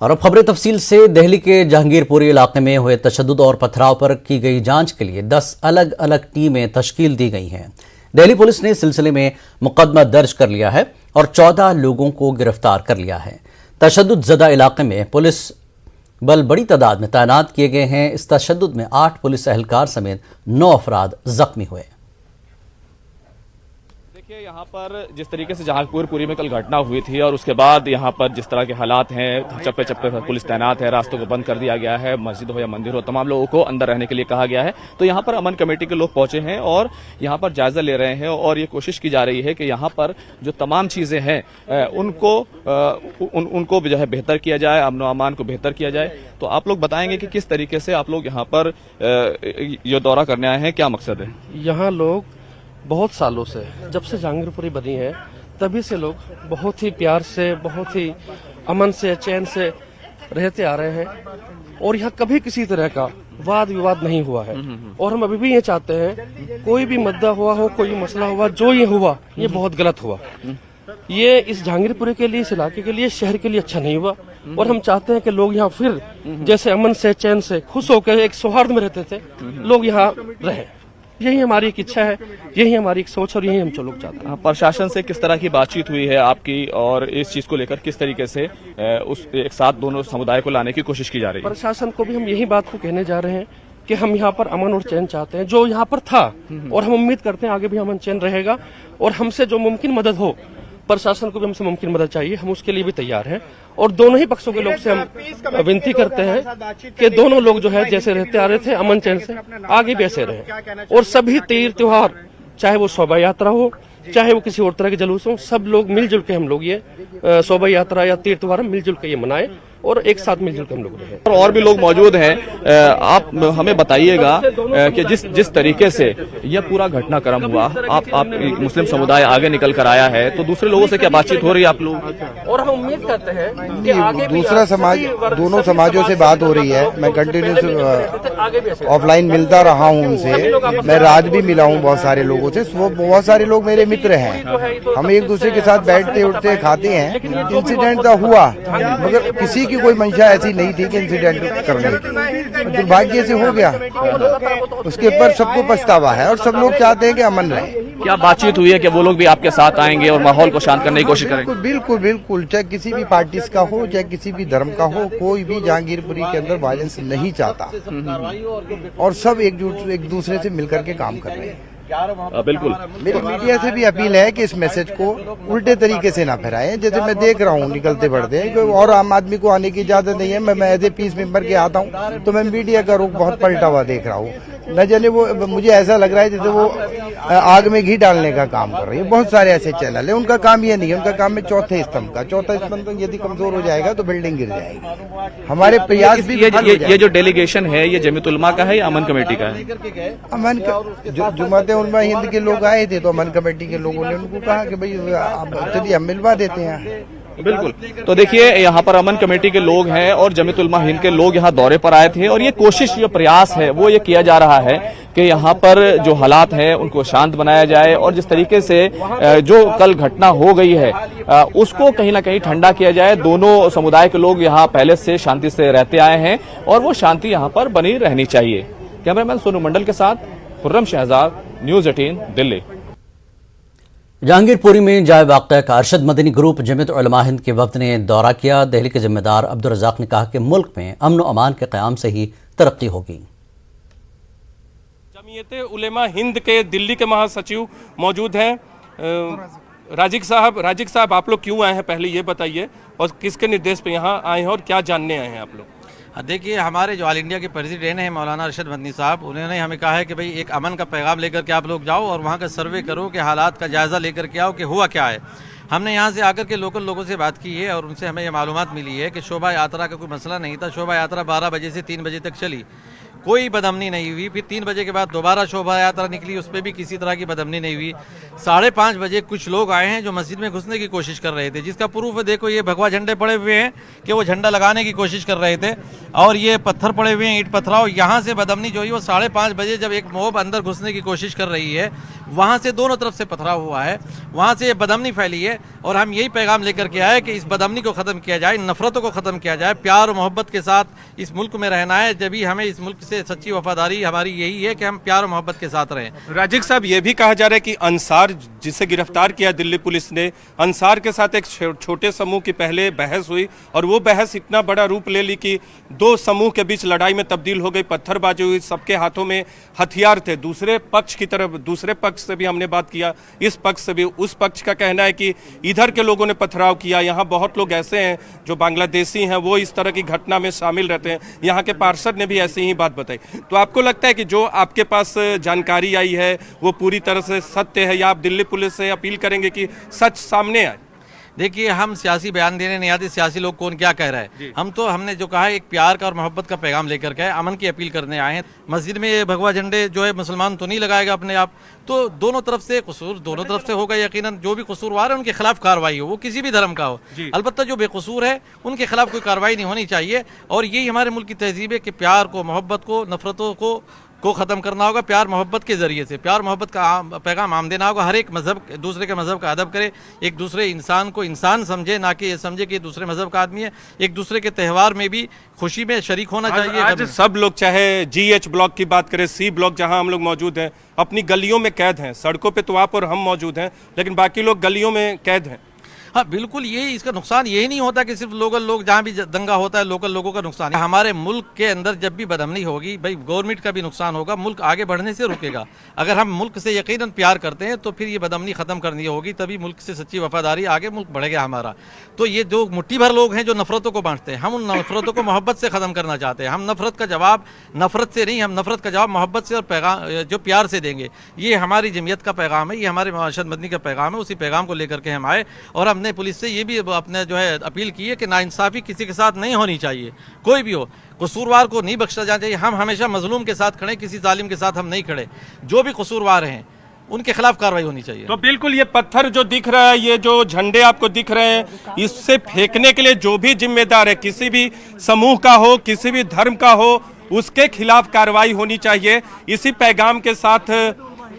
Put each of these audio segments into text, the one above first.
और अब खबरें तफसील से। दिल्ली के जहांगीरपुरी इलाके में हुए तशद्दुद और पथराव पर की गई जांच के लिए 10 अलग अलग टीमें तश्कील दी गई हैं। दिल्ली पुलिस ने इस सिलसिले में मुकदमा दर्ज कर लिया है और 14 लोगों को गिरफ्तार कर लिया है। तशद्दुद ज़दा इलाके में पुलिस बल बड़ी तादाद में तैनात किए गए हैं। इस तशद्दुद में 8 पुलिस एहलकार समेत 9 अफराद जख्मी हुए। देखिए, यहाँ पर जिस तरीके से जहांगीरपुरी में कल घटना हुई थी और उसके बाद यहाँ पर जिस तरह के हालात हैं, चप्पे चप्पे पर पुलिस तैनात है, रास्तों को बंद कर दिया गया है, मस्जिद हो या मंदिर हो तमाम लोगों को अंदर रहने के लिए कहा गया है। तो यहाँ पर अमन कमेटी के लोग पहुंचे हैं और यहाँ पर जायजा ले रहे हैं और ये कोशिश की जा रही है कि यहाँ पर जो तमाम चीजें हैं उनको जो है बेहतर किया जाए, अमन व अमान को बेहतर किया जाए। तो आप लोग बताएंगे कि किस तरीके से आप लोग यहाँ पर ये दौरा करने आए हैं, क्या मकसद है? यहाँ लोग बहुत सालों से, जब से जहांगीरपुरी बनी है तभी से लोग बहुत ही प्यार से, बहुत ही अमन से, चैन से रहते आ रहे हैं और यहाँ कभी किसी तरह का वाद विवाद नहीं हुआ है। और हम अभी भी ये चाहते हैं, कोई भी मुद्दा हुआ हो, कोई मसला हुआ, जो ये हुआ ये बहुत गलत हुआ। ये इस जहांगीरपुरी के लिए, इस इलाके के लिए, शहर के लिए अच्छा नहीं हुआ। और हम चाहते हैं कि लोग यहाँ फिर जैसे अमन से, चैन से, खुश होकर एक सौहार्द में रहते थे, लोग यहाँ रहे। यही हमारी एक इच्छा है, यही हमारी एक सोच और यही हम लोग चाहते हैं। प्रशासन से किस तरह की बातचीत हुई है आपकी और इस चीज को लेकर किस तरीके से उस एक साथ दोनों समुदाय को लाने की कोशिश की जा रही है? प्रशासन को भी हम यही बात को कहने जा रहे हैं कि हम यहाँ पर अमन और चैन चाहते हैं, जो यहाँ पर था, और हम उम्मीद करते हैं आगे भी अमन चैन रहेगा। और हमसे जो मुमकिन मदद हो, प्रशासन को भी हमसे मुमकिन मदद चाहिए, हम उसके लिए भी तैयार हैं। और दोनों ही पक्षों के लोग से हम विनती करते हैं कि दोनों लोग जो है जैसे रहते आ रहे थे अमन चैन से, आगे भी ऐसे रहे। और सभी तीर त्योहार, चाहे वो शोभा यात्रा हो, चाहे वो किसी और तरह के जुलूस हो, सब लोग मिलजुल के हम लोग ये शोभा यात्रा या तीर्थ त्योहार मिलजुल के ये मनाए और एक साथ मिलजुल के हम लोग रहे। और भी लोग मौजूद हैं, आप हमें बताइएगा कि जिस तरीके से यह पूरा घटनाक्रम हुआ, आप मुस्लिम समुदाय आगे निकल कर आया है, तो दूसरे लोगों से क्या बातचीत हो रही है आप लोग? और हम उम्मीद करते हैं कि आगे दूसरा समाज, दोनों समाजों से बात हो रही है। मैं कंटिन्यूस ऑफलाइन मिलता रहा हूँ उनसे, मैं रात भी मिला हूँ बहुत सारे लोगों से। वो बहुत सारे लोग मेरे मित्र हैं, हम एक दूसरे के साथ बैठते उठते खाते हैं। इंसिडेंट तो हुआ मगर किसी की कोई मंशा ऐसी नहीं थी कि इंसिडेंट करने की, दुर्भाग्य से हो गया। उसके ऊपर सबको पछतावा है और सब लोग चाहते हैं कि अमन रहे। क्या बातचीत हुई है कि वो लोग भी आपके साथ आएंगे और माहौल को शांत करने की कोशिश करेंगे? बिल्कुल बिल्कुल, चाहे किसी भी पार्टी का हो, चाहे किसी भी धर्म का हो, कोई भी जहांगीरपुरी के अंदर वायलेंस नहीं चाहता और सब एकजुट एक दूसरे से मिलकर के काम कर रहे हैं। बिल्कुल, मेरी मीडिया से भी अपील है कि इस मैसेज को उल्टे तरीके से ना फैलाएं। जैसे मैं देख रहा हूँ निकलते बढ़ते और आम आदमी को आने की इजाजत नहीं है। मैं एज ए पीस मेंबर के आता हूँ तो मैं मीडिया का रुख बहुत पलटा हुआ देख रहा हूँ। न जाने वो, मुझे ऐसा लग रहा है जैसे वो आग में घी डालने का काम कर रही है। बहुत सारे ऐसे चैनल है, उनका काम ये नहीं है। उनका काम है चौथा स्तंभ यदि कमजोर हो जाएगा तो बिल्डिंग गिर जाएगी। हमारे प्रयास भी ये जो डेलीगेशन है ये जमीयत उलमा का है या अमन कमेटी का है? अमन जुमात उलमा हिंद के लोग आए थे तो अमन कमेटी के लोगों ने उनको कहा कि भाई चलिए हम मिलवा देते हैं। बिल्कुल, तो देखिए यहाँ पर अमन कमेटी के लोग हैं और जमीयत उलमा हिंद के लोग यहाँ दौरे पर आए थे और ये कोशिश, ये प्रयास है वो ये किया जा रहा है कि यहाँ पर जो हालात हैं उनको शांत बनाया जाए और जिस तरीके से जो कल घटना हो गई है उसको कहीं ना कहीं ठंडा किया जाए। दोनों समुदाय के लोग यहाँ पहले से शांति से रहते आए हैं और वो शांति यहाँ पर बनी रहनी चाहिए। कैमरामैन सोनू मंडल के साथ खुर्रम शहजाद, न्यूज़ 18 दिल्ली। जहांगीरपुरी में जाए वाक़या का अरशद मदनी ग्रुप जमीयत उलमा हिंद के वफ़द ने दौरा किया। दिल्ली के जिम्मेदार अब्दुल रज़ाक ने कहा कि मुल्क में अमन व अमान के क़याम से ही तरक्की होगी। जमीयत उलमा हिंद के दिल्ली के महासचिव मौजूद हैं। राजिक साहब आप लोग क्यों आए हैं, पहले ये बताइए, और किसके निर्देश पे यहाँ आए हैं और क्या जानने आए हैं आप लोग? देखिए, हमारे जो ऑल इंडिया के प्रेसिडेंट हैं मौलाना अरशद मदनी साहब, उन्होंने हमें कहा है कि भाई एक अमन का पैगाम लेकर के आप लोग जाओ और वहाँ का सर्वे करो कि हालात का जायज़ा लेकर के आओ कि हुआ क्या है। हमने यहाँ से आकर के लोकल लोगों से बात की है और उनसे हमें ये मालूमात मिली है कि शोभा यात्रा का कोई मसला नहीं था। शोभा यात्रा 12 बजे से 3 बजे तक चली। कोई बदअमनी नहीं हुई। फिर 3 बजे के बाद दोबारा शोभा यात्रा निकली, उस पर भी किसी तरह की बदअमनी नहीं हुई। 5:30 बजे कुछ लोग आए हैं जो मस्जिद में घुसने की कोशिश कर रहे थे, जिसका प्रूफ है देखो, ये भगवा झंडे पड़े हुए हैं कि वो झंडा लगाने की कोशिश कर रहे थे, और ये पत्थर पड़े हुए हैं, ईंट पत्थराव। यहाँ से बदअमनी जो है वो 5:30 बजे जब एक मोब अंदर घुसने की कोशिश कर रही है, वहाँ से दोनों तरफ से पथराव हुआ है, वहाँ से ये बदअमनी फैली है। और हम यही पैगाम लेकर के आए कि इस बदअमनी को ख़त्म किया जाए, नफरतों को ख़त्म किया जाए, प्यार और मोहब्बत के साथ इस मुल्क में रहना है। जब भी हमें इस मुल्क से सच्ची वफादारी हमारी यही है कि हम प्यार और मोहब्बत के साथ रहें। राजिक साहब, ये भी कहा जा रहा है कि अंसार, जिसे गिरफ्तार किया दिल्ली पुलिस ने, अंसार के साथ एक छोटे समूह की पहले बहस हुई और वो बहस इतना बड़ा रूप ले ली कि 2 समूह के बीच लड़ाई में तब्दील हो गई, पत्थरबाजी हुई, सबके हाथों में हथियार थे। दूसरे पक्ष की तरफ, दूसरे पक्ष से भी हमने बात किया, इस पक्ष से भी। उस पक्ष का कहना है कि इधर के लोगों ने पथराव किया, यहाँ बहुत लोग ऐसे हैं जो बांग्लादेशी हैं, वो इस तरह की घटना में शामिल रहते हैं। यहाँ के पार्षद ने भी ऐसी ही बात बताई। तो आपको लगता है कि जो आपके पास जानकारी आई है वो पूरी तरह से सत्य है, या आप दिल्ली पुलिस से अपील करेंगे कि सच सामने आए? देखिए, हम सियासी बयान देने नहीं आते, सियासी लोग कौन क्या कह रहा है। हमने जो कहा है एक प्यार का और मोहब्बत का पैगाम लेकर के, अमन की अपील करने आए हैं। मस्जिद में ये भगवा झंडे जो है मुसलमान तो नहीं लगाएगा अपने आप, तो दोनों तरफ से कसूर दोनों तरफ से होगा। यकीनन जो भी कसूरवार है उनके खिलाफ कार्रवाई हो, वो किसी भी धर्म का हो। अलबत्ता जो बेकसूर है उनके खिलाफ कोई कार्रवाई नहीं होनी चाहिए। और यही हमारे मुल्क की तहजीब है कि प्यार को, मोहब्बत को, नफरतों को ख़त्म करना होगा। प्यार मोहब्बत के ज़रिए से, प्यार मोहब्बत का पैगाम आम देना होगा। हर एक मज़हब दूसरे के मज़हब का अदब करे, एक दूसरे इंसान को इंसान समझे, ना कि ये समझे कि दूसरे मज़हब का आदमी है। एक दूसरे के त्यौहार में भी खुशी में शरीक होना चाहिए। आज सब लोग, चाहे GH ब्लॉक की बात करें, C ब्लॉक जहां हम लोग मौजूद हैं, अपनी गलियों में कैद हैं। सड़कों पे तो आप और हम मौजूद हैं, लेकिन बाकी लोग गलियों में कैद हैं। हाँ बिल्कुल, यही इसका नुकसान यही नहीं होता कि सिर्फ लोकल लोग, जहाँ भी दंगा होता है लोकल लोगों का नुकसान है। हमारे मुल्क के अंदर जब भी बदअमनी होगी, भाई गवर्नमेंट का भी नुकसान होगा, मुल्क आगे बढ़ने से रुकेगा। अगर हम मुल्क से यकीनन प्यार करते हैं तो फिर ये बदअमनी ख़त्म करनी होगी, तभी मुल्क से सच्ची वफादारी, आगे मुल्क बढ़ेगा हमारा। तो ये जो मुट्ठी भर लोग हैं जो नफरतों को बांटते हैं, हम उन नफरतों को मोहब्बत से ख़त्म करना चाहते हैं। हम नफरत का जवाब नफरत से नहीं, हम नफरत का जवाब मोहब्बत से और पैगाम जो प्यार से देंगे। ये हमारी जमीयत का पैगाम है, ये हमारे अरशद मदनी का पैगाम है। उसी पैगाम को लेकर के हम आए और हमने पुलिस से ये भी अपने जो है अपील की है कि नाइंसाफ़ी किसी के साथ नहीं होनी चाहिए, कोई भी हो, कसूरवार को नहीं बख्शा जाना चाहिए। हम हमेशा मजलूम के साथ खड़े, किसी जालिम के साथ हम नहीं खड़े। जो भी कसूरवार हैं उनके खिलाफ कार्रवाई होनी चाहिए। तो बिल्कुल, ये पत्थर जो दिख रहा है, ये जो झंडे आपको दिख रहे हैं, इससे फेंकने के लिए जो भी जिम्मेदार है, किसी भी समूह का हो, किसी भी धर्म का हो, उसके खिलाफ कार्रवाई होनी चाहिए। इसी पैगाम के साथ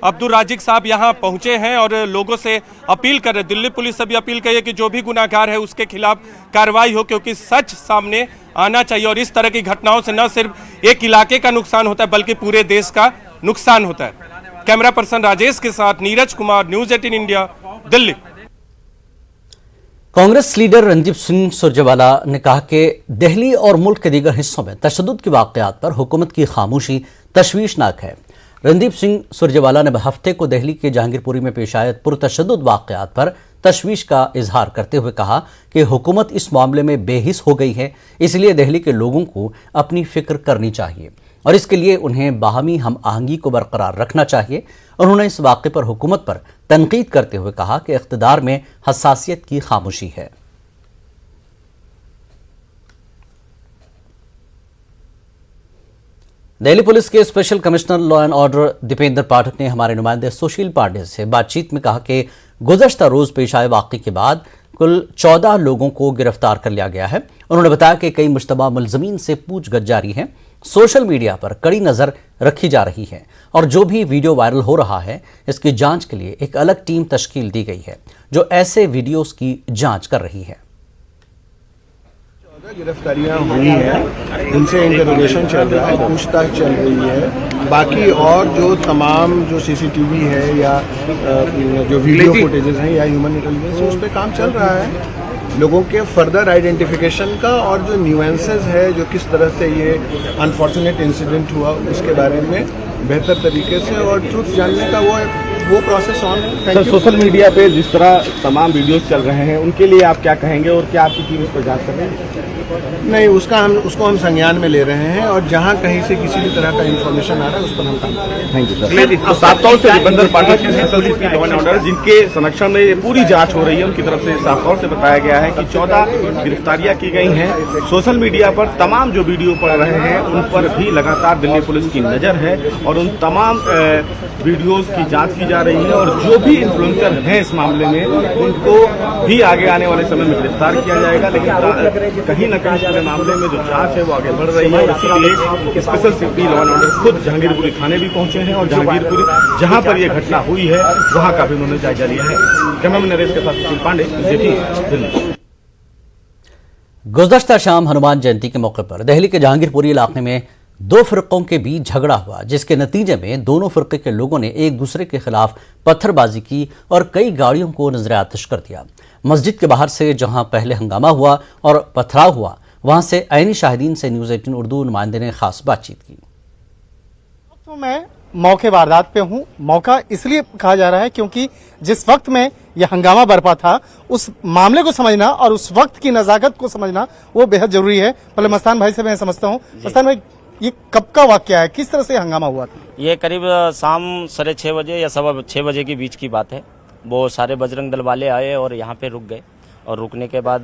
अब्दुल राजिक साहब यहाँ पहुंचे हैं और लोगों से अपील कर रहे हैं, दिल्ली पुलिस से भी अपील करी है कि जो भी गुनाहगार है उसके खिलाफ कार्रवाई हो, क्योंकि सच सामने आना चाहिए। और इस तरह की घटनाओं से न सिर्फ एक इलाके का नुकसान होता है बल्कि पूरे देश का नुकसान होता है। कैमरा पर्सन राजेश के साथ Neeraj Kumar, news 18 India, Delhi. Congress leader Randeep Singh Surjewala ने कहा कि दिल्ली और मुल्क के दीगर हिस्सों में तशद्दुद के वाक़यात पर हुकूमत की खामोशी तशवीशनाक है। रणदीप सिंह सुरजेवाला ने हफ्ते को दिल्ली के जहांगीरपुरी में पेश आए पुरतशद्दुद वाक़यात पर तशवीश का इजहार करते हुए कहा कि हुकूमत इस मामले में बेहिस हो गई है, इसलिए दिल्ली के लोगों को अपनी फिक्र करनी चाहिए और इसके लिए उन्हें बाहमी हम आहंगी को बरकरार रखना चाहिए। उन्होंने इस वाक़े पर हुकूमत पर तनकीद करते हुए कहा कि इक़्तिदार में हसासियत की खामोशी है। दिल्ली पुलिस के special commissioner law and order Dipendra Pathak ने हमारे नुमाइंदे सुशील पांडे से बातचीत में कहा कि गुज़श्ता रोज पेश आए वाक़े के बाद कुल 14 लोगों को गिरफ्तार कर लिया गया है। उन्होंने बताया कि कई मुश्तबा मुलज़मीन से पूछगछ जारी है, सोशल मीडिया पर कड़ी नज़र रखी जा रही है और जो भी वीडियो वायरल हो रहा है इसकी जांच के लिए एक अलग टीम तश्कील दी गई है जो ऐसे वीडियोस की जांच कर रही है। गिरफ्तारियां हुई हैं, उनसे इंटरोगेशन चल रहा है, पूछताछ चल रही है। बाकी और जो तमाम जो CCTV है या जो वीडियो फुटेजेस हैं या ह्यूमन इंटेलिजेंस उस पर काम चल रहा है। लोगों के फर्दर आइडेंटिफिकेशन का और जो न्यूएंसेस है, जो किस तरह से ये अनफॉर्चुनेट इंसिडेंट हुआ उसके बारे में बेहतर तरीके से और ट्रूथ जानने का वो वो प्रोसेस ऑन है। Sir, thank you. Social media पे जिस तरह तमाम वीडियोस चल रहे हैं उनके लिए आप क्या कहेंगे और क्या आपकी टीम इस पर जांच कर रही है? नहीं, उसको हम संज्ञान में ले रहे हैं और जहां कहीं से किसी भी तरह का इन्फॉर्मेशन आ रहा है उस पर हम काम कर रहे हैं। Thank you sir. साफ तौर से दीपेंद्र पाठक की एसएलसीपी लॉ एंड ऑर्डर जिनके संरक्षण में ये पूरी जांच हो रही है, उनकी तरफ से साफ तौर से बताया गया है कि 14 गिरफ्तारियां की गई हैं। सोशल मीडिया पर तमाम जो वीडियो पड़ रहे हैं उन पर भी लगातार दिल्ली पुलिस की नजर है और उन तमाम वीडियोस की जांच की जा रही है और जो भी इन्फ्लुएंसर हैं इस मामले में उनको भी आगे आने वाले समय में गिरफ्तार किया जाएगा। लेकिन कहीं न कहीं पूरे मामले में जो जांच है वो आगे बढ़ रही है और इसीलिए special CP law and order खुद जहांगीरपुरी थाने भी पहुंचे हैं और जहांगीरपुरी जहां पर यह घटना हुई है वहां का भी उन्होंने जायजा लिया है। कैमरामैन नरेश के साथ सुशील पांडे, BJP, दिल्ली। गुज़श्ता शाम हनुमान जयंती के मौके पर दिल्ली के जहांगीरपुरी इलाके में दो फिरकों के बीच झगड़ा हुआ, जिसके नतीजे में दोनों फिरके के लोगों ने एक दूसरे के खिलाफ पत्थरबाजी की और कई गाड़ियों को नजर आतिश कर दिया। मस्जिद के बाहर से जहां पहले हंगामा हुआ और पथराव हुआ, वहां से ऐनी शाहिदीन से न्यूज़ 18 उर्दू नुमाइंदे ने खास बातचीत की। तो मैं मौके वारदात पे हूँ। मौका इसलिए कहा जा रहा है क्योंकि जिस वक्त में यह हंगामा बरपा था उस मामले को समझना और उस वक्त की नजाकत को समझना वो बेहद जरूरी है। पहले मस्तान भाई से मैं समझता हूँ, मस्तान भाई ये कब का वाकया है, किस तरह से हंगामा हुआ था? ये करीब शाम 6:30 बजे या 6:15 बजे के बीच की बात है। वो सारे बजरंग दल वाले आए और यहाँ पे रुक गए और रुकने के बाद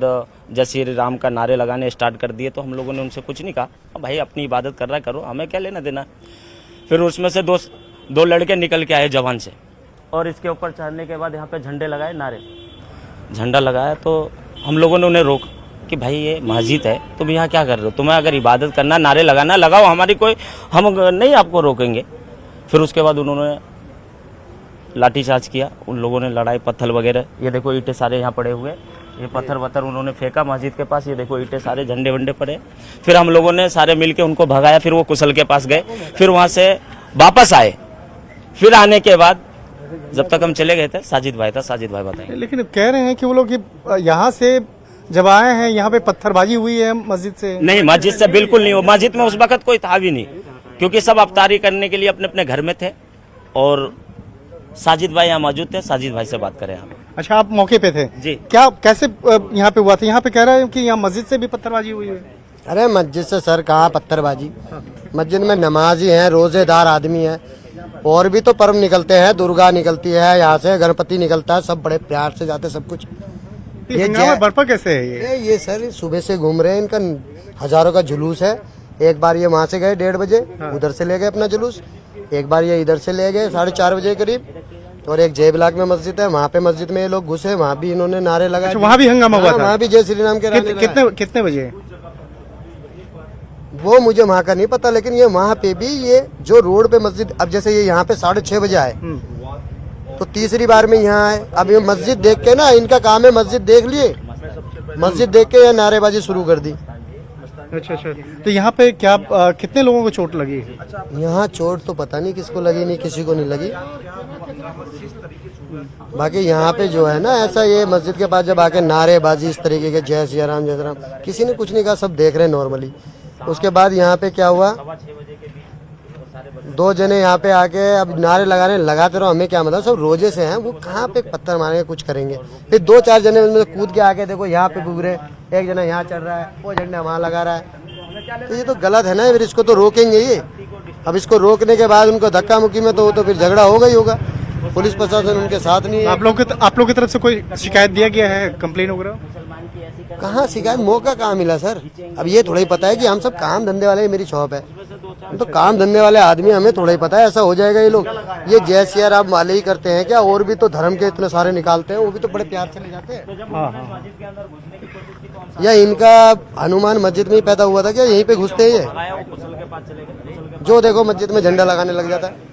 जय श्री राम का नारे लगाने स्टार्ट कर दिए। तो हम लोगों ने उनसे कुछ नहीं कहा, भाई अपनी इबादत कर रहा है करो, हमें क्या लेना देना। फिर उसमें से दो लड़के निकल के आए जवान से और इसके ऊपर चढ़ने के बाद यहाँ पे झंडे लगाए, नारे झंडा लगाया। तो हम लोगों ने उन्हें रोक कि भाई ये मस्जिद है, तुम यहाँ क्या कर रहे हो, तुम्हें अगर इबादत करना, नारे लगाना लगाओ, हमारी कोई हम नहीं आपको रोकेंगे। फिर उसके बाद उन्होंने लाठीचार्ज किया, उन लोगों ने लड़ाई पत्थर वगैरह, ये देखो ईंटें सारे यहाँ पड़े हुए, ये पत्थर वत्थर उन्होंने फेंका मस्जिद के पास, ये देखो ईंटें सारे झंडे वंडे पड़े। फिर हम लोगों ने सारे मिलके उनको भगाया, फिर वो कुशल के पास गए, फिर वहाँ से वापस आए। फिर आने के बाद जब तक हम चले गए थे साजिद भाई था, साजिद भाई बताएंगे। लेकिन कह रहे हैं कि वो लोग यहाँ से जब आए हैं यहाँ पे पत्थरबाजी हुई है मस्जिद से? नहीं, मस्जिद से बिल्कुल नहीं हो। मस्जिद में उस वक्त कोई था भी नहीं क्योंकि सब अफ्तारी करने के लिए अपने अपने घर में थे और साजिद भाई यहाँ मौजूद थे। साजिद भाई से बात करें आप। अच्छा, आप मौके पे थे जी? क्या कैसे यहाँ पे हुआ था? यहाँ पे कह रहे हैं कि यहाँ मस्जिद से भी पत्थरबाजी हुई है। अरे मस्जिद से सर कहाँ पत्थरबाजी, मस्जिद में नमाजी हैं, रोजेदार आदमी हैं, और भी तो पर्व निकलते हैं, दुर्गा निकलती है यहाँ से, गणपति निकलता है, सब बड़े प्यार से जाते सब कुछ। ये बर्फा कैसे है? ये सर सुबह से घूम रहे हैं, इनका हजारों का जुलूस है। एक बार ये वहाँ से गए 1:30 बजे, उधर से ले गए अपना जुलूस। एक बार ये इधर से ले गए 4:30 बजे करीब। और एक जय ब्लॉक में मस्जिद है, वहाँ पे मस्जिद में ये लोग घुसे, वहाँ भी इन्होंने नारे लगाए। वहाँ भी हंगामा हुआ था? वहाँ भी जय श्री राम के कितने बजे? वो मुझे वहाँ का नहीं पता, लेकिन ये वहाँ पे भी ये जो रोड पे मस्जिद, अब जैसे ये यहाँ पे 6:30 बजे आए तो तीसरी बार में यहाँ आए। अब ये मस्जिद देख के ना, इनका काम है मस्जिद देख लिए, मस्जिद देख के ये नारेबाजी शुरू कर दी। अच्छा, तो यहाँ पे क्या कितने लोगों को चोट लगी? यहाँ चोट तो पता नहीं किसको लगी, नहीं किसी को नहीं लगी। बाकी यहाँ पे जो है ना, ऐसा ये मस्जिद के पास जब आके नारेबाजी इस तरीके के जय श्री राम जय श्री राम, किसी ने कुछ नहीं कहा, सब देख रहे हैं नॉर्मली। उसके बाद यहाँ पे क्या हुआ, 2 जने यहाँ पे आके अब नारे लगाते रहो, हमें क्या मतलब, सब रोजे से हैं, वो कहाँ पे पत्थर मारेंगे, कुछ करेंगे। फिर 2-4 जने उनमें कूद के आके देखो यहाँ पे घूम रहे, एक जना यहाँ चढ़ रहा है, वो झंडा वहाँ लगा रहा है। तो ये तो गलत है ना, फिर इसको तो रोकेंगे ये। अब इसको रोकने के बाद उनको धक्का मुक्की में तो फिर झगड़ा होगा ही होगा। पुलिस प्रशासन उनके साथ नहीं है। आप लोग की तरफ से कोई शिकायत दिया गया है, कंप्लेन वगैरह? कहाँ शिकायत, मौका कहाँ मिला सर। अब ये थोड़ा ही पता है कि हम सब काम धंधे वाले, मेरी शॉप है, तो काम धंधे वाले आदमी, हमें थोड़ा ही पता है ऐसा हो जाएगा। ये लोग ये जय श्री राम वाले ही करते हैं क्या? और भी तो धर्म के इतने सारे निकालते हैं, वो भी तो बड़े प्यार से ले जाते हैं। या इनका हनुमान मस्जिद में ही पैदा हुआ था क्या? यहीं पे घुसते हैं ये, जो देखो मस्जिद में झंडा लगाने लग जाता है।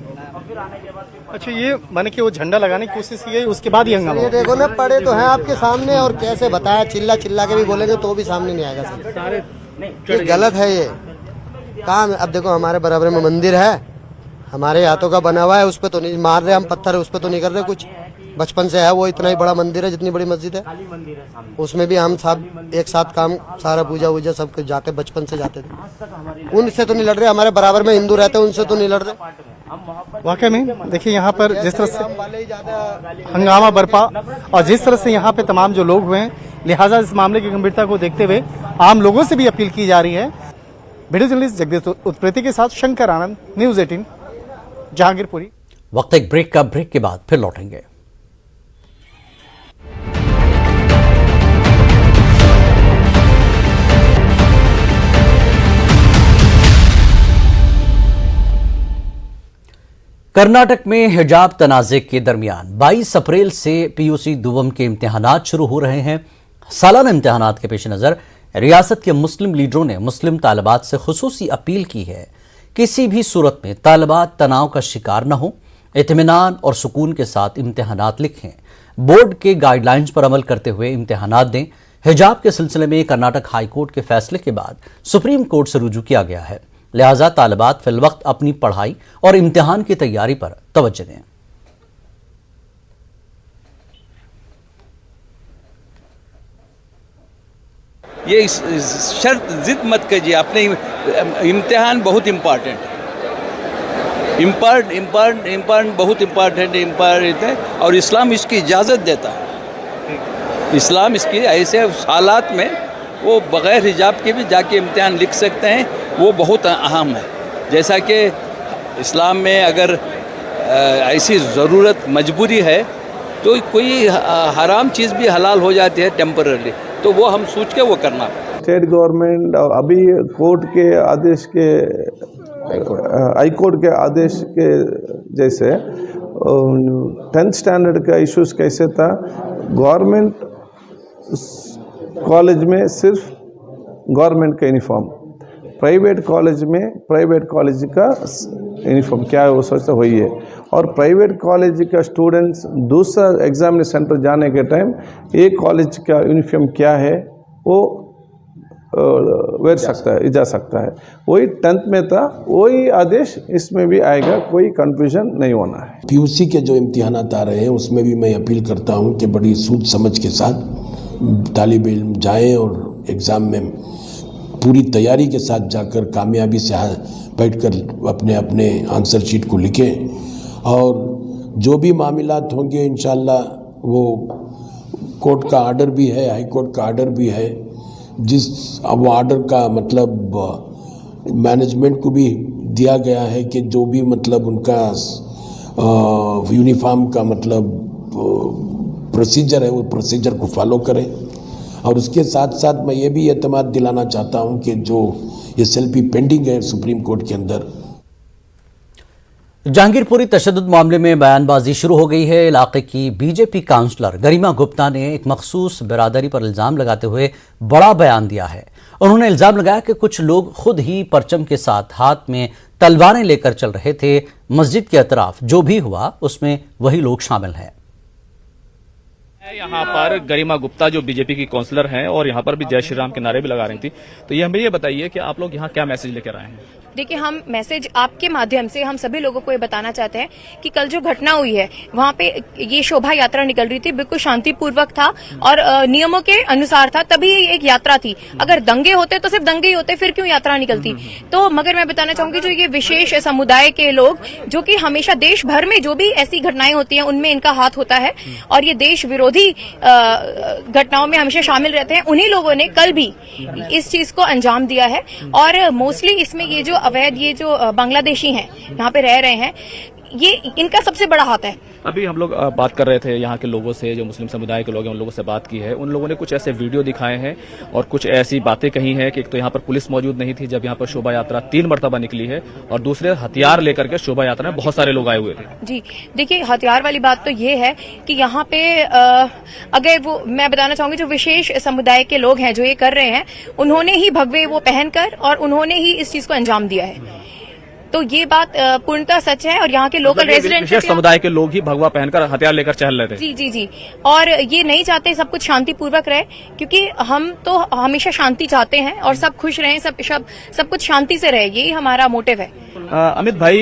अच्छा, ये माने कि वो झंडा लगाने की कोशिश की, उसके बाद ही हंगामा? ये देखो ना, पड़े तो हैं आपके सामने, और कैसे बताया, चिल्ला के भी बोलेंगे तो भी सामने नहीं आएगा सर। ये गलत है ये काम। अब देखो हमारे बराबर में मंदिर है, हमारे हाथों का बना हुआ है, उस पर तो नहीं मार रहे हम पत्थर, उस पर तो नहीं कर रहे कुछ। बचपन से है वो, इतना ही बड़ा मंदिर है, जितनी बड़ी मस्जिद है, उसमें भी हम सब एक साथ काम, सारा पूजा वूजा सब कुछ जाते, बचपन से जाते थे। उनसे तो नहीं लड़ रहे, हमारे बराबर में हिंदू रहते हैं, उनसे तो नहीं लड़ रहे। वाकई में देखिए यहाँ पर जिस तरह से हंगामा बरपा और जिस तरह से यहाँ पे तमाम जो लोग हुए हैं, लिहाजा इस मामले की गंभीरता को देखते हुए आम लोगों से भी अपील की जा रही है। वीडियो जर्नलिस्ट जगदीश उत्प्रेती के साथ शंकर आनंद, न्यूज 18 जहांगीरपुरी। वक्त एक ब्रेक का, ब्रेक के बाद फिर लौटेंगे। कर्नाटक में हिजाब तनाज़े के दरमियान 22 अप्रैल से पीयूसी दुवम के इम्तिहानात शुरू हो रहे हैं। सालाना इम्तिहानात के पेश नज़र रियासत के मुस्लिम लीडरों ने मुस्लिम तालिबात से खुसूसी अपील की है, किसी भी सूरत में तालिबात तनाव का शिकार न हो, इत्मीनान और सुकून के साथ इम्तिहानात लिखें, बोर्ड के गाइडलाइंस पर अमल करते हुए इम्तिहानात दें। हिजाब के सिलसिले में कर्नाटक हाई कोर्ट के फैसले के बाद सुप्रीम कोर्ट से रुजू किया गया है, लिहाजा तालिबात फिलवक्त अपनी पढ़ाई और इम्तिहान की तैयारी पर तवज्जो दें। ये शर्त जिद मत कीजिए, अपने इम्तिहान बहुत इम्पॉर्टेंट है, इम्पॉर्टेंट बहुत इम्पॉर्टेंट है और इस्लाम इसकी इजाज़त देता है। इस्लाम इसकी ऐसे हालात में वो बग़ैर हिजाब के भी जाके इम्तिहान लिख सकते हैं, वो बहुत अहम है। जैसा कि इस्लाम में अगर ऐसी ज़रूरत मजबूरी है तो कोई हराम चीज़ भी हलाल हो जाती है टेम्पररी, तो वो हम सोच के वो करना है। स्टेट गवर्नमेंट अभी कोर्ट के आदेश के, हाई कोर्ट के आदेश के जैसे 10th स्टैंडर्ड का इश्यूज कैसे था, गवर्नमेंट कॉलेज में सिर्फ गवर्नमेंट का यूनिफॉर्म, प्राइवेट कॉलेज में प्राइवेट कॉलेज का यूनिफॉर्म क्या है वो सोचते वही है, और प्राइवेट कॉलेज का स्टूडेंट्स दूसरा एग्जामिनेशन सेंटर जाने के टाइम एक कॉलेज का यूनिफॉर्म क्या है वो वेर सकता है, जा सकता है। वही 10th में था, वही आदेश इसमें भी आएगा, कोई कंफ्यूजन नहीं होना है। पीयूसी के जो इम्तिहानात आ रहे हैं उसमें भी मैं अपील करता हूं कि बड़ी सोच समझ के साथ तालिब इल्म जाएं और एग्ज़ाम में पूरी तैयारी के साथ जाकर कामयाबी से बैठकर अपने अपने आंसर शीट को लिखें, और जो भी मामलात होंगे इंशाल्लाह वो कोर्ट का आर्डर भी है, हाई कोर्ट का आर्डर भी है, जिस अब वो आर्डर का मतलब मैनेजमेंट को भी दिया गया है कि जो भी मतलब उनका यूनिफॉर्म का मतलब प्रोसीजर है वो प्रोसीजर को फॉलो करें। और उसके साथ साथ मैं ये भी एतमाद दिलाना चाहता हूं कि जो SLP पेंडिंग है सुप्रीम कोर्ट के अंदर। जहांगीरपुरी तशद्दुद मामले में बयानबाजी शुरू हो गई है। इलाके की बीजेपी काउंसलर गरिमा गुप्ता ने एक मखसूस बिरादरी पर इल्जाम लगाते हुए बड़ा बयान दिया है। उन्होंने इल्जाम लगाया कि कुछ लोग खुद ही परचम के साथ हाथ में तलवारें लेकर चल रहे थे। मस्जिद के अतराफ जो भी हुआ उसमें वही लोग शामिल हैं। यहाँ पर गरिमा गुप्ता जो बीजेपी की काउंसलर हैं और यहाँ पर भी जय श्री राम के नारे भी लगा रही थी, तो ये हमें ये बताइए कि आप लोग यहाँ क्या मैसेज लेकर आए हैं? देखिए, हम मैसेज आपके माध्यम से हम सभी लोगों को ये बताना चाहते हैं कि कल जो घटना हुई है वहाँ पे ये शोभा यात्रा निकल रही थी, बिल्कुल शांतिपूर्वक था और नियमों के अनुसार था, तभी एक यात्रा थी। अगर दंगे होते तो सिर्फ दंगे ही होते, फिर क्यों यात्रा निकलती? तो मगर मैं बताना चाहूंगी जो ये विशेष समुदाय के लोग जो कि हमेशा देश भर में जो भी ऐसी घटनाएं होती हैं उनमें इनका हाथ होता है और ये देश विरोधी घटनाओं में हमेशा शामिल रहते हैं, उन्हीं लोगों ने कल भी इस चीज को अंजाम दिया है। और मोस्टली इसमें ये जो अवैध ये जो बांग्लादेशी हैं यहाँ पे रह रहे हैं, ये इनका सबसे बड़ा हाथ है। अभी हम लोग बात कर रहे थे यहाँ के लोगों से, जो मुस्लिम समुदाय के लोग हैं उन लोगों से बात की है। उन लोगों ने कुछ ऐसे वीडियो दिखाए हैं और कुछ ऐसी बातें कही हैं कि एक तो यहाँ पर पुलिस मौजूद नहीं थी जब यहाँ पर शोभा यात्रा 3 मरतबा निकली है, और दूसरे हथियार लेकर के शोभा यात्रा में बहुत सारे लोग आए हुए थे। जी देखिए, हथियार वाली बात तो ये है कि यहाँ पे अगर वो मैं बताना चाहूंगी जो विशेष समुदाय के लोग हैं जो ये कर रहे हैं, उन्होंने ही भगवे वो पहनकर और उन्होंने ही इस चीज को अंजाम दिया है। तो ये बात पूर्णतः सच है और यहाँ के लोकल रेजिडेंट विशेष समुदाय के लोग ही भगवा पहनकर हथियार लेकर चल रहे थे। जी जी जी, और ये नहीं चाहते सब कुछ शांतिपूर्वक रहे, क्योंकि हम तो हमेशा शांति चाहते हैं और सब खुश रहें, सब कुछ शांति से रहे, यही हमारा मोटिव है। अमित भाई,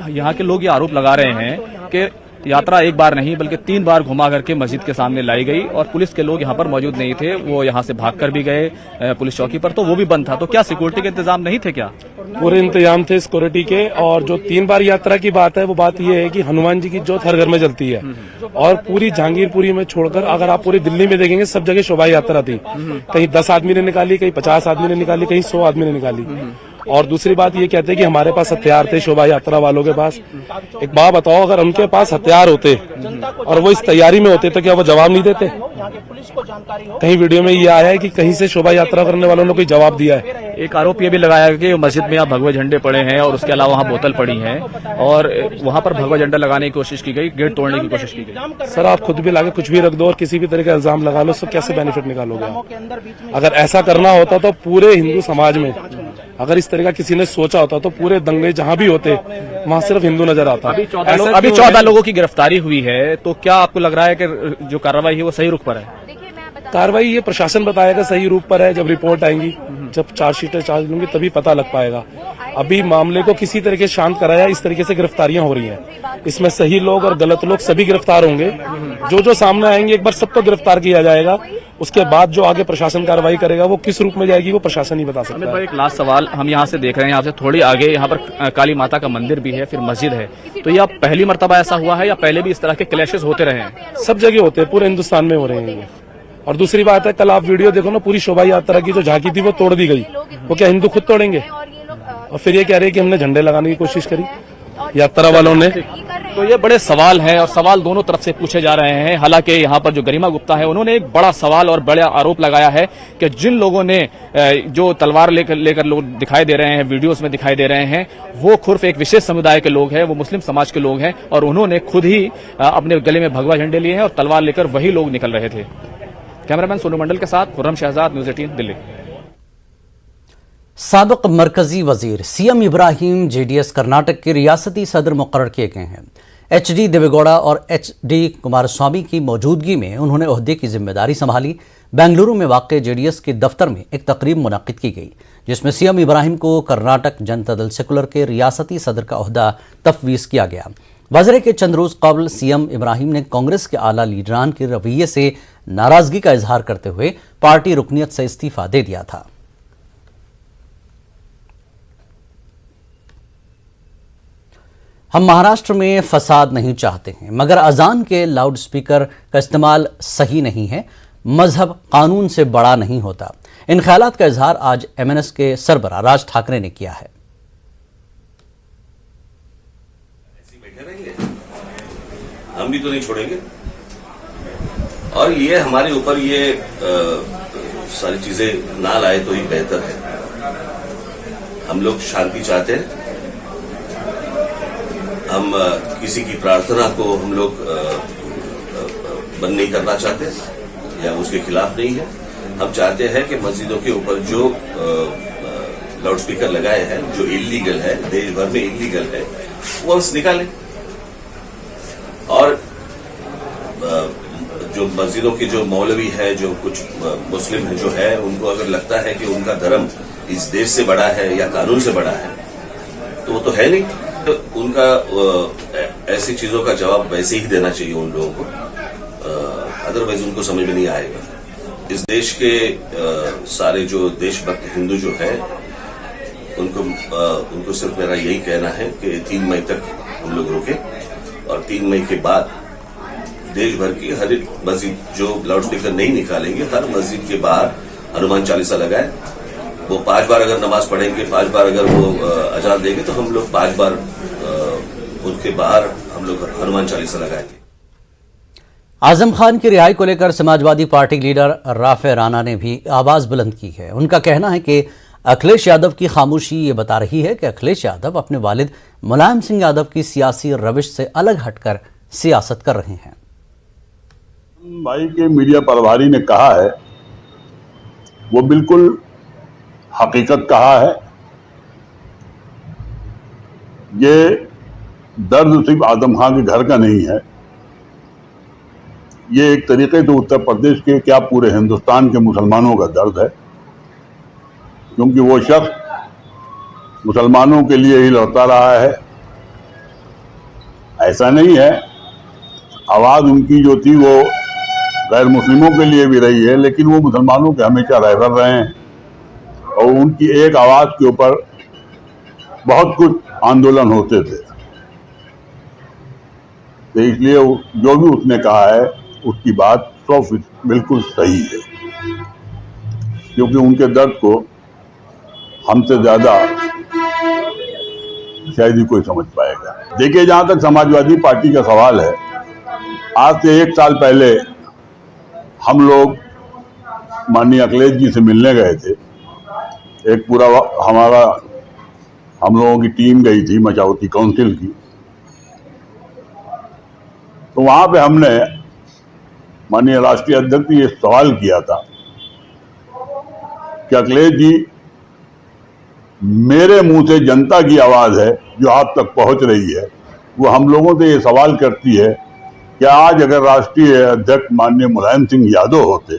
यहाँ के लोग ये आरोप लगा रहे हैं कि यात्रा एक बार नहीं बल्कि 3 बार घुमा करके मस्जिद के सामने लाई गई और पुलिस के लोग यहाँ पर मौजूद नहीं थे, वो यहाँ से भागकर भी गए पुलिस चौकी पर, तो वो भी बंद था। तो क्या सिक्योरिटी के इंतजाम नहीं थे क्या? पूरे इंतजाम थे सिक्योरिटी के। और जो 3 बार यात्रा की बात है, वो बात ये है कि हनुमान जी की जोत हर घर में जलती है और पूरी जहांगीरपुरी में छोड़कर अगर आप पूरी दिल्ली में देखेंगे सब जगह शोभा यात्रा थी। कहीं 10 आदमी ने निकाली, कहीं 50 आदमी ने निकाली, कहीं 100 आदमी ने निकाली। और दूसरी बात ये कहते हैं कि हमारे पास हथियार थे शोभा यात्रा वालों के पास। एक बात बताओ, अगर उनके पास हथियार होते और वो इस तैयारी में होते तो क्या वो जवाब नहीं देते? कहीं वीडियो में ये आया है कि कहीं से शोभा यात्रा करने वालों ने कोई जवाब दिया है। एक आरोप ये भी लगाया कि मस्जिद में यहाँ भगवे झंडे पड़े हैं और उसके अलावा वहाँ बोतल पड़ी है और वहाँ पर भगवा झंडा लगाने की कोशिश की गई, गेट तोड़ने की कोशिश की गई। सर, आप खुद भी लाके कुछ भी रख दो और किसी भी तरह का इल्जाम लगा लो, उससे कैसे बेनिफिट निकालोगे आप? अगर ऐसा करना होता तो पूरे हिंदू समाज में अगर इस तरह का किसी ने सोचा होता तो पूरे दंगे जहाँ भी होते वहाँ सिर्फ हिंदू नजर आता। अभी 14 लोगों की गिरफ्तारी हुई है, तो क्या आपको लग रहा है कि जो कार्रवाई है वो सही रुख पर है? कार्रवाई ये प्रशासन बताएगा सही रूप पर है। जब रिपोर्ट आएंगी, जब चार्जशीटें चार्ज लूंगी तभी पता लग पाएगा। अभी मामले को किसी तरीके से शांत कराया, इस तरीके से गिरफ्तारियां हो रही हैं। इसमें सही लोग और गलत लोग सभी गिरफ्तार होंगे। जो सामने आएंगे एक बार सबको गिरफ्तार किया जाएगा। उसके बाद जो आगे प्रशासन कार्रवाई करेगा वो किस रूप में जाएगी वो प्रशासन ही बता सकता है। एक लास्ट सवाल हम यहाँ से देख रहे हैं, यहाँ से थोड़ी आगे यहाँ पर काली माता का मंदिर भी है, फिर मस्जिद है, तो यह पहली मर्तबा ऐसा हुआ है या पहले भी इस तरह के क्लैशेस होते रहे हैं? सब जगह होते हैं, पूरे हिंदुस्तान में हो रहे हैं। और दूसरी बात है, कल आप वीडियो देखो ना, पूरी शोभा यात्रा की जो झांकी थी वो तोड़ दी गई। वो क्या हिंदू खुद तोड़ेंगे? और फिर ये कह रहे हैं कि हमने झंडे लगाने की कोशिश करी यात्रा वालों ने। तो ये बड़े सवाल हैं और सवाल दोनों तरफ से पूछे जा रहे हैं। हालांकि यहाँ पर जो गरिमा गुप्ता है उन्होंने एक बड़ा सवाल और बड़ा आरोप लगाया है कि जिन लोगों ने जो तलवार लेकर लोग दिखाई दे रहे हैं, वीडियोस में दिखाई दे रहे हैं, वो खुर्फ एक विशेष समुदाय के लोग हैं, वो मुस्लिम समाज के लोग हैं और उन्होंने खुद ही अपने गले में भगवा झंडे लिए हैं और तलवार लेकर वही लोग निकल रहे थे। कैमरामैन सोनू मंडल के साथ खुर्रम शहजाद, न्यूज़ 18 दिल्ली। साबिक मरकजी वजीर सीएम इब्राहिम जेडीएस कर्नाटक के रियासती सदर मुकर्रर किए गए हैं। एचडी देवेगौड़ा और एचडी कुमारस्वामी की मौजूदगी में उन्होंने ओहदे की जिम्मेदारी संभाली। बेंगलुरु में वाक़ जेडीएस के दफ्तर में एक तकरीब मुनक्किद की गई जिसमें सीएम इब्राहिम को कर्नाटक जनता दल सेकुलर के रियासती सदर का ओहदा तफवीज़ किया गया। वज़रे के चंद रोज़ कबल सीएम इब्राहिम ने कांग्रेस के आला लीडरान के रवैये से नाराजगी का इजहार करते हुए पार्टी रुकनियत से इस्तीफा दे दिया था। हम महाराष्ट्र में फसाद नहीं चाहते हैं, मगर अजान के लाउड स्पीकर का इस्तेमाल सही नहीं है। मजहब कानून से बड़ा नहीं होता। इन ख्यालात का इजहार आज एमएनएस के सरबराह राज ठाकरे ने किया है। हम भी तो नहीं छोड़ेंगे और ये हमारे ऊपर ये सारी चीजें ना लाए तो ही बेहतर है। हम लोग शांति चाहते हैं। हम किसी की प्रार्थना को हम लोग बंद नहीं करना चाहते या उसके खिलाफ नहीं है। हम चाहते हैं कि मस्जिदों के ऊपर जो लाउड स्पीकर लगाए हैं, जो इलीगल है, देश भर में इलीगल है, वो हम निकालें। और जो मस्जिदों के जो मौलवी है, जो कुछ मुस्लिम है जो है, उनको अगर लगता है कि उनका धर्म इस देश से बड़ा है या कानून से बड़ा है, तो वो तो है नहीं। तो उनका ऐसी चीजों का जवाब वैसे ही देना चाहिए उन लोगों को, अदरवाइज उनको समझ में नहीं आएगा। इस देश के सारे जो देशभक्त हिंदू जो है, उनको सिर्फ मेरा यही कहना है कि 3 मई तक हम लोग रुके और 3 मई के बाद देश भर की हर एक मस्जिद जो लाउड स्पीकर नहीं निकालेंगे, हर मस्जिद के बाहर हनुमान चालीसा लगाए। वो 5 बार अगर नमाज पढ़ेंगे, 5 बार अगर वो अजान देंगे, तो हम लोग 5 बार उनके बाहर हम लोग हनुमान चालीसा लगाएंगे। आजम खान की रिहाई को लेकर Samajwadi party leader Rafe Rana ने भी आवाज बुलंद की है। उनका कहना है कि अखिलेश यादव की खामोशी ये बता रही है कि अखिलेश यादव अपने वालिद मुलायम सिंह यादव की सियासी रविश से अलग हटकर सियासत कर रहे हैं। भाई के मीडिया प्रभारी ने कहा है वो बिल्कुल हकीकत कहा है। ये दर्द सिर्फ आजम खान के घर का नहीं है, ये एक तरीके से उत्तर प्रदेश के क्या पूरे हिंदुस्तान के मुसलमानों का दर्द है, क्योंकि वो शख्स मुसलमानों के लिए ही लड़ता रहा है। ऐसा नहीं है आवाज़ उनकी जो थी वो गैर मुस्लिमों के लिए भी रही है, लेकिन वो मुसलमानों के हमेशा रहबर रहे हैं और उनकी एक आवाज़ के ऊपर बहुत कुछ आंदोलन होते थे। तो इसलिए जो भी उसने कहा है उसकी बात 100% बिल्कुल सही है, क्योंकि उनके दर्द को हमसे ज़्यादा शायद ही कोई समझ पाएगा। देखिए, जहाँ तक समाजवादी पार्टी का सवाल है, आज से 1 साल पहले हम लोग माननीय अखिलेश जी से मिलने गए थे। एक पूरा हम लोगों की टीम गई थी मचावती काउंसिल की। तो वहाँ पे हमने माननीय राष्ट्रीय अध्यक्ष ने ये सवाल किया था कि अखिलेश जी, मेरे मुंह से जनता की आवाज़ है जो आप तक पहुँच रही है, वो हम लोगों से ये सवाल करती है कि आज अगर राष्ट्रीय अध्यक्ष माननीय मुलायम सिंह यादव होते